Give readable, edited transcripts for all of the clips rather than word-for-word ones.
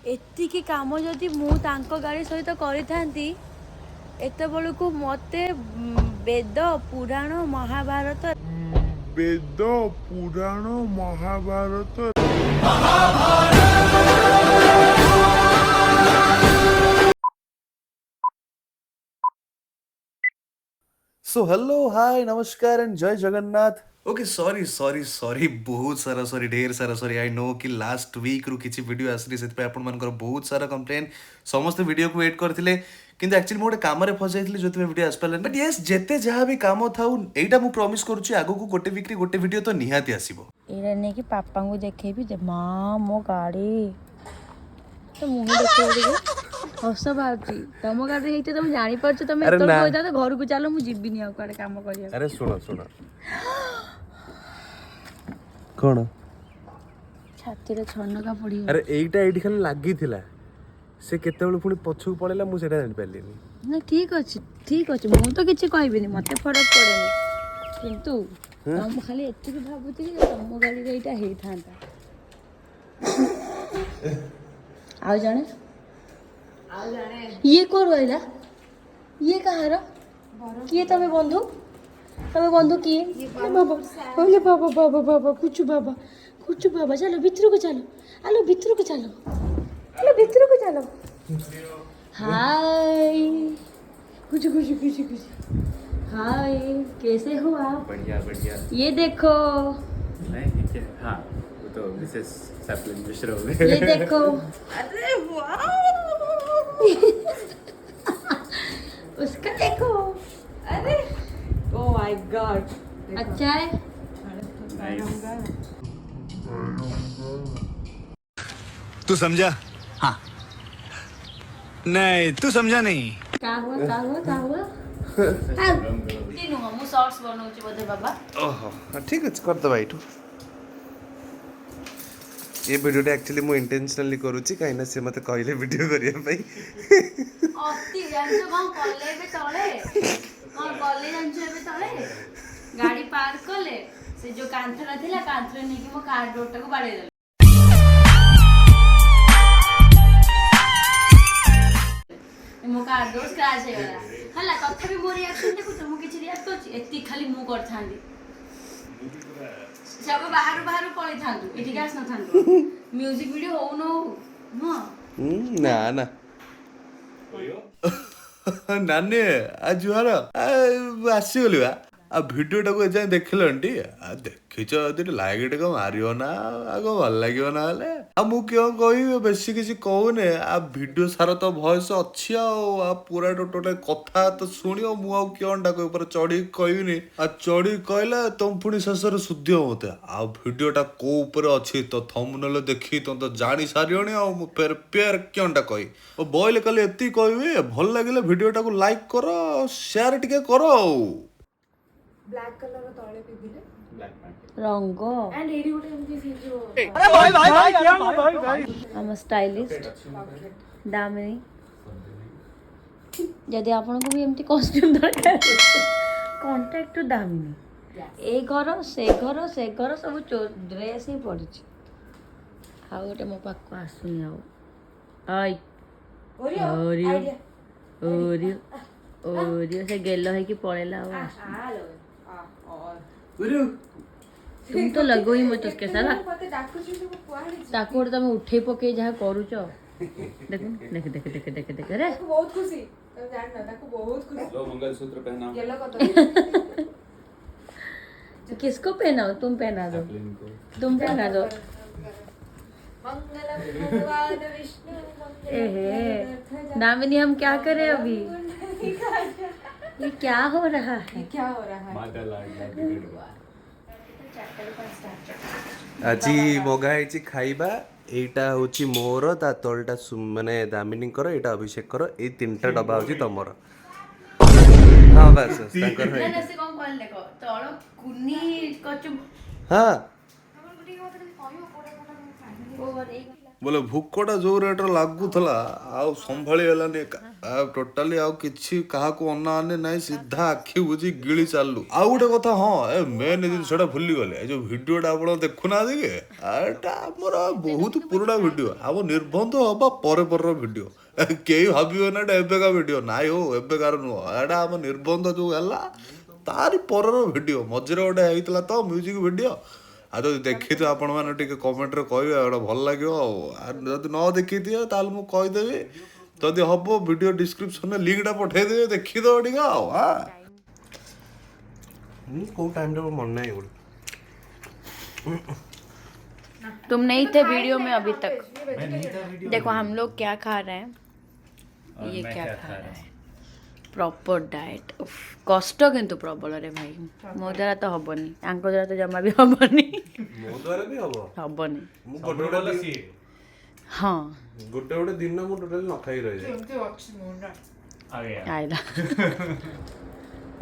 एतिकी काम जदि मु तांको गाड़ी सहित करिथांती एते बेलकु मते Veda Purana Mahabharat so hello hi नमस्कार एंड जय Jagannath. Okay sorry sorry sorry बहुत सारा सॉरी ढेर सारा सॉरी आई नो कि लास्ट वीक रु किछि वीडियो आसली सेत पे आपन मानकर बहुत सारा कंप्लेन समस्त वीडियो को वेट करथिले किंतु एक्चुअली मोटे काम रे फस जाइतली जोति वीडियो आस पाले बट यस जेते जहां भी काम थाउ एटा मु प्रॉमिस करूची आगो को गोटे वीक रे गोटे वीडियो तो निहाती आसीबो। एरा ने कि पापा को देखेबी जे मां मो गाड़ी तो मुही देखे हस बाउची तम गाड़ी हेते तुम जानि परछ तुम अरे एतल ना। कोइ जा घर को चलो मु जिबिनी आ काडे काम करिया। अरे सुनो सुनो कोन छाती रे छनका पड़ी अरे एइटा एइठी खाली लागी थिला से केतेबेले पुनी पछुक पळेला मु सेटा जानि पालिनी। ना ठीक अछि मु तो किछि कहबिनी मते फरक पड़ेनी किंतु तम खाली एतिकी भाबुती जे तम गाड़ी रे एटा हेई थांता आ जाने ये कोन रहला ये कहार किए तमे बंधु किए बाबा ओले बाबा बाबा बाबा कुछ बाबा चलो भीतर को चलो आलो भीतर को चलो हाय कुछ हाय कैसे हो आप? बढ़िया बढ़िया। ये देखो नहीं ठीक है हाँ वो तो मिसेस सैपलिन मिश्रा हो गए। ये देखो अरे वाह उसका देखो अरे ओ माय गॉड अच्छा है। तू समझा? हाँ नहीं तू समझा नहीं। क्या हुआ तीनों हम शॉर्ट्स बनाउची बोधे बाबा। ओहो ठीक अछि कर दबा एठू ये वीडियोटा एक्चुअली मु इंटेंशनली करूची काइना से मते कहले वीडियो करिया पई अति जानछो कोन कॉलेज जानछो एबे तळे गाड़ी पार्क कले से जो कांथरा थिला कांथरे नै कि मो कार डोर को बाडे देले मो कार डोर स्क्रैच हे गला हला तथापि मो रिएक्शन देखु त मु किछि रिएक्ट करछि एति खाली मु करथांदी सब बाहर पळै थांदु एठी गास न थांदु म्यूजिक वीडियो हो न ना ना नानी आज जुहार आसीगली बा आ भिडियोटा को एजाए देखिलंटी आ देखिछ यदि लाइक टिके मारियो ना आगो भल लागियो ना हेले आ मु क्यों कहि बेसी किछि कहूने आ भिडियो सारा तो वॉइस अछि आ पूरा टोटल कथा तो सुनियो मु आ क्यों डाको ऊपर चढ़ी कहबिनी आ चढ़ी कहले तुम पुनी ससर सुद्धियो मते आ भिडियोटा को ऊपर अछि तो थंबनेल देखि तो जानि सारियोनी आ मु फेर क्यों डा कहि ओ बॉयल कले एति कहबी भल लागिले भिडियोटा को लाइक करो शेयर टिके करो। ब्लैक कलर तळे पिदिले ब्लैक पैंट रंग एंड एडी गोटे एमती सी जो अरे भाई आई एम स्टाइलिस्ट दामिनी यदि आपन को भी एमती कॉस्ट्यूम दरकार कांटेक्ट टू दामिनी ए घर सब ड्रेस ही पड़ी आ गोटे मो पाक आसुनी आई ओरियो से गेलो है कि पड़ेला तुम तो लगो ही मत उसके साला मते डाकुची सब कुआडी ताको तुम उठे पके जहा करूच देख अरे बहुत खुशी तुम जान ना ताको बहुत खुशी लो मंगलसूत्र पहना येलो कतो किसको पहनाओ तुम पहना दो सैपलिन को तुम पहना दो मंगलम भगवान विष्णु एहे दामिनी हम क्या करें अभी ये क्या हो रहा है क्या हो रहा है माता लाडला आज मगा है खाइबा एटा होची मोर ता तलटा माने दामिनीकर एटा अभिषेक ए तीनटा डब्बा होची तमर हां बस ताकर है ना से कौन कहले देखो तळ कुनी कचु हां ओवर एक ବୋଲେ ଭୋକଟା ଯୋଉ ରେଟ୍ରେ ଲାଗୁଥିଲା ଆଉ ସମ୍ଭାଳି ହେଲାନି ଆଉ ଟୋଟାଲି ଆଉ କିଛି କାହାକୁ ଅନାଅନି ନାହିଁ ସିଧା ଆଖି ବୁଝି ଗିଳି ଚାଲୁ। ଆଉ ଗୋଟେ କଥା ହଁ ଏ ମେନ୍ ଜିନିଷଟା ଭୁଲିଗଲେ ଏ ଯୋଉ ଭିଡ଼ିଓଟା ଆପଣ ଦେଖୁନାହାନ୍ତି କି ଏଇଟା ଆମର ବହୁତ ପୁରୁଣା ଭିଡ଼ିଓ ଆମ ନିର୍ବନ୍ଧ ହବା ପରର ଭିଡ଼ିଓ। କେହି ଭାବିବେ ନା ଏଟା ଏବେକା ଭିଡ଼ିଓ ନାଇଁ ହଉ ଏବେକାର ନୁହଁ ଏଇଟା ଆମ ନିର୍ବନ୍ଧ ଯୋଉ ହେଲା ତାରି ପରର ଭିଡ଼ିଓ ମଝିରେ ଗୋଟେ ହେଇଥିଲା ତ ମ୍ୟୁଜିକ୍ ଭିଡ଼ିଓ। ଆଉ ଯଦି ଦେଖିଥିବେ ଆପଣମାନେ ଟିକେ କମେଣ୍ଟରେ କହିବେ ଗୋଟେ ଭଲ ଲାଗିବ ଆଉ ଯଦି ନ ଦେଖିଥିବେ ତାହେଲେ ମୁଁ କହିଦେବି ଯଦି ହବ ଭିଡ଼ିଓ ଡିସ୍କ୍ରିପ୍ସନରେ ଲିଙ୍କଟା ପଠେଇଦେବି ଦେଖିଦେବ ଟିକେ ଆଉ କୋଉ ଟାଇମରେ ମୋର ମନେ ନାହିଁ ଗୋଟେ तुम नहीं थे वीडियो में अभी तक। देखो हम लोग क्या खा रहे हैं, ये क्या खा रहा है प्रॉपर डाइट। कष्ट किंतु प्रबल रे भाई मो द्वारा तो हबनी आंको द्वारा तो जमा भी हबनी ମୋ ଦ୍ୱାରା ବି ହବ हबनी। ମୁଁ ଗୋଟେ हाँ ଗୋଟେ ଦିନ ମୁଁ ଟୋଟାଲି ନ ଖାଇ ରହିଯାଏ। ଏମିତି ଅଛି ମୁଣ୍ଡ आइला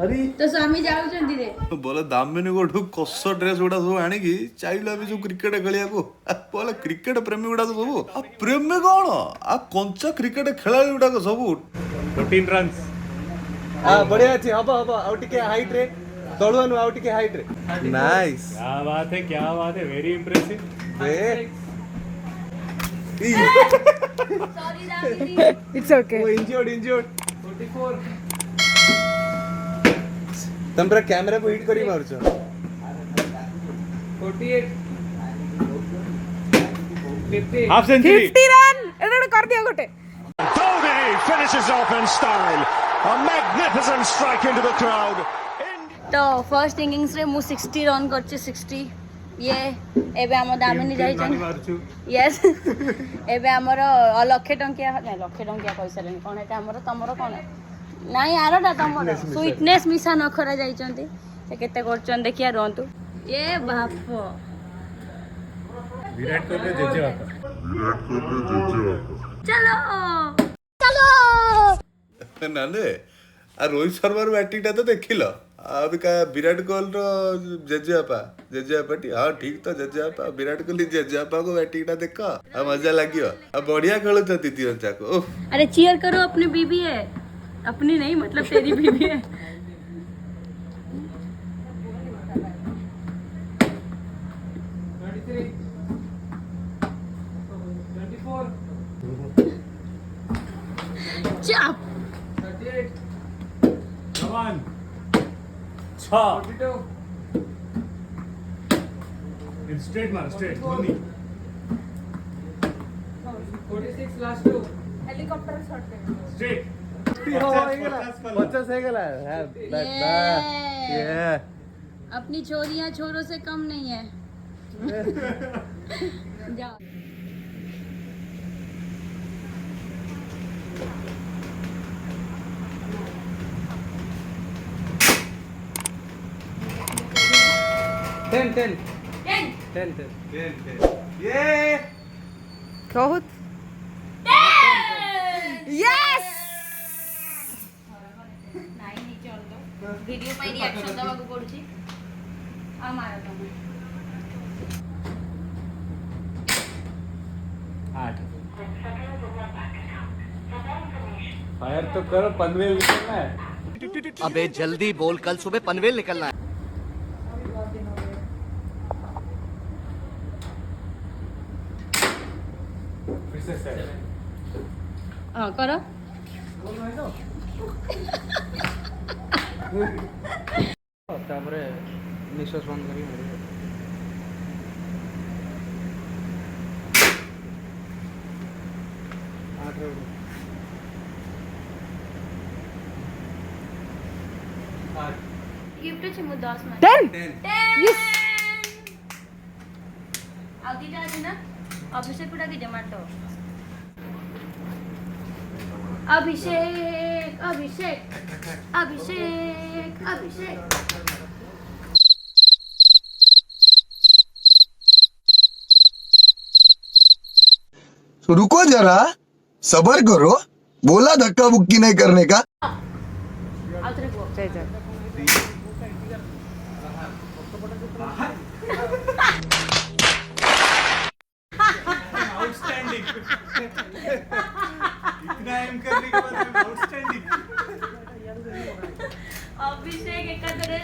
ଆରେ तो स्वामी जाउछंती रे ବୋଲେ ଦାମିନୀ ଗୋଠୁ କଷ ଡ୍ରେସ୍ ଗୁଡ଼ା ସବୁ ଆଣିକି ଚାଇଲୁ ଆମେ ସବୁ କ୍ରିକେଟ ଖେଳିବାକୁ ବୋଲେ କ୍ରିକେଟ ପ୍ରେମୀ ଗୁଡ଼ାକ ସବୁ ଆଉ ପ୍ରେମୀ କଣ ଆଉ କଞ୍ଚା କ୍ରିକେଟ ଖେଳାଳି ଗୁଡ଼ାକ ସବୁ 14 ରନ୍ସ ବଢିଆ ଅଛି ହବ ହବ ଆଉ ଟିକେ ହାଇଟ୍ ରେ ତଳୁଆनु ଆଉ ଟିକେ ହାଇଟ୍ ରେ ନାଇସ୍ क्या बात है very impressive it's okay injured तुम पूरा कैमरा को हिट करी मारुछ 48 हाफ सेंचुरी 50 रन एटा कर दिया गोटे Dhoni finishes off in style. A magnificent strike into the crowd. तो फर्स्ट इनिंग्स रे मु 60 रन करछि 60 ये एबे हम दामिनी जाई छन यस एबे हमर लक्षे टंकिया नै लक्षे टंकिया पैसा लेनी कोन एटा हमर तमर कोन नाही आरोटा तमर स्वीटनेस मिसा न खरा जाई छन्ती से केते करछन देखिया रहंतु ए बाप विराट कोहली जेजे बापा चलो चलो ନାନେ ଆଉ ରୋହିତ ଶର୍ମାର ବ୍ୟାଟିଂଟା ତ ଦେଖିଲ ଆଉ ବି ବିରାଟ କୋହଲିର ଜେଜେବାପାଟି ହଁ ଠିକ ତ ଜେଜେବାପା ବିରାଟ କୋହଲି ଜେଜେବାପାକୁ ବ୍ୟାଟିଂଟା ଦେଖ ଆଉ ମଜା ଲାଗିବ ଆଉ ବଢିଆ ଖେଳୁଛନ୍ତି ଦି ଜଣ ଯାକ ଓଃ अरे चीयर करो अपनी बीबी है अपनी नहीं मतलब तेरी बीबी है चाप जवान 6 स्ट्रेट मार straight Dhoni 46 last two helicopter shot straight 50 ହେଇଗଲା अपनी छोरियां छोरों से कम नहीं है जाओ बहुत यस ନାଇଁ ନିଚେ ଅଲଗା ଭିଡିଓ ପାଇଁ ରିଆକ୍ସନ ଦେବାକୁ ପଡୁଛି ଆଉ ମାର ତମେ 8 फायर तो करो पनवेल निकलना है अबे जल्दी बोल कल सुबह पनवेल निकलना है। फिर से सेट ହଁ କର ତାପରେ ନିଶ୍ୱାସ ବନ୍ଦ କରି गिफ्ट ଅଛି ମୁଁ 10 ମାସ 10 यस ଆଉ ଦିଟା ଅଛି ନା ଅଭିଷେକ କୁ ଡାକି ଜମାଟୋ अभिषेक अभिषेक अभिषेक अभिषेक तो रुको जरा सबर करो बोला धक्का बुक्की नहीं करने का आउथरे को जय जय आउटस्टैंडिंग इतना एम करने के बाद आउटस्टैंडिंग। ଅଭିଷେକ ଏକାଥରେ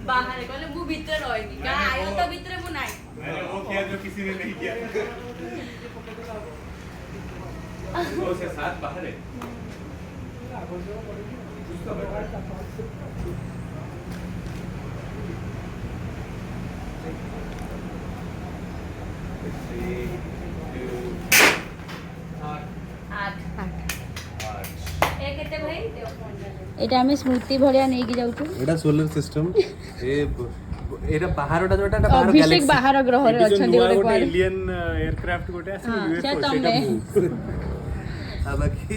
ବାହାରେ କହିଲେ ମୁଁ ଭିତରେ ରହିନି କା ଆୟ ତ ଭିତରେ ମୁଁ ନାହିଁ मैंने वो किया जो किसी ने नहीं किया। वो से साथ बाहर है। এটা আমি স্মৃতি ভଳିଆ ନେଇକି ଯାଉଛୁ ଏଟା ସୋଲାର ସିଷ୍ଟମ ଏଟା ବାହାରଟା ଯୋଉଟା ଏଟା ବାହାର ଅଭିଷେକ ଗ୍ୟାଲାକ୍ସି ବାହାର ଗ୍ରହରେ ଅଛନ୍ତି ଗୋଟେ କୁଆଡେ एलियन एयरक्राफ्ट गोटे आसी हाँ, यूएफओ ସେଟା सेटा ତମେ। ଆଉ ବାକି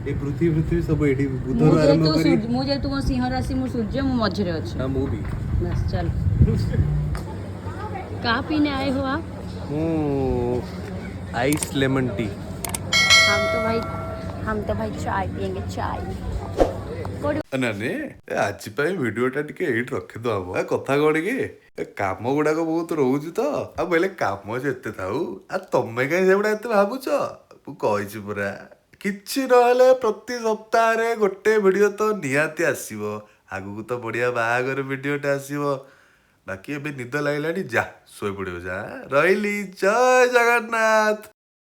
ଏ ପୃଥିବୀ ସବୁ ଏଠି ମୁଁ ବୁଧରୁ ଆରମ୍ଭ ଯେହେତୁ କରି ମୁଁ ଯେହେତୁ ମୋ ସିଂହ ରାଶି ମୁଁ ସୂର୍ଯ୍ୟ ମୁଁ ମଝିରେ ଅଛି ହଁ ମୁଁ ବି बस चल कहाँ पीने आए हो आप ମୁଁ ଆଇସ୍ ଲେମନ ଟି हम तो भाई चाय पियेंगे चाय ନାନି ଆଜି ପାଇଁ ଭିଡିଓଟା ଟିକେ ଏଇଠି ରଖିଦବା କଥା କଣ କି କାମ ଗୁଡାକ ବହୁତ ରହୁଛି ତ ଆଉ ବୋଇଲେ କାମ ଯେତେ ଥାଉ ଆଉ ତମେ କାହିଁ ସେଗୁଡା ଏତେ ଭାବୁଛ ମୁଁ କହିଛି ପୁରା କିଛି ନହେଲେ ପ୍ରତି ସପ୍ତାହରେ ଗୋଟେ ଭିଡିଓ ତ ନିହାତି ଆସିବ ଆଗକୁ ତ ବଢିଆ ବାହାଘର ଭିଡିଓଟା ଆସିବ ବାକି ଏବେ ନିଦ ଲାଗିଲାଣି ଯା ଶୋଇପଡିବ ଯା ରହିଲି ଜୟ ଜଗନ୍ନାଥ।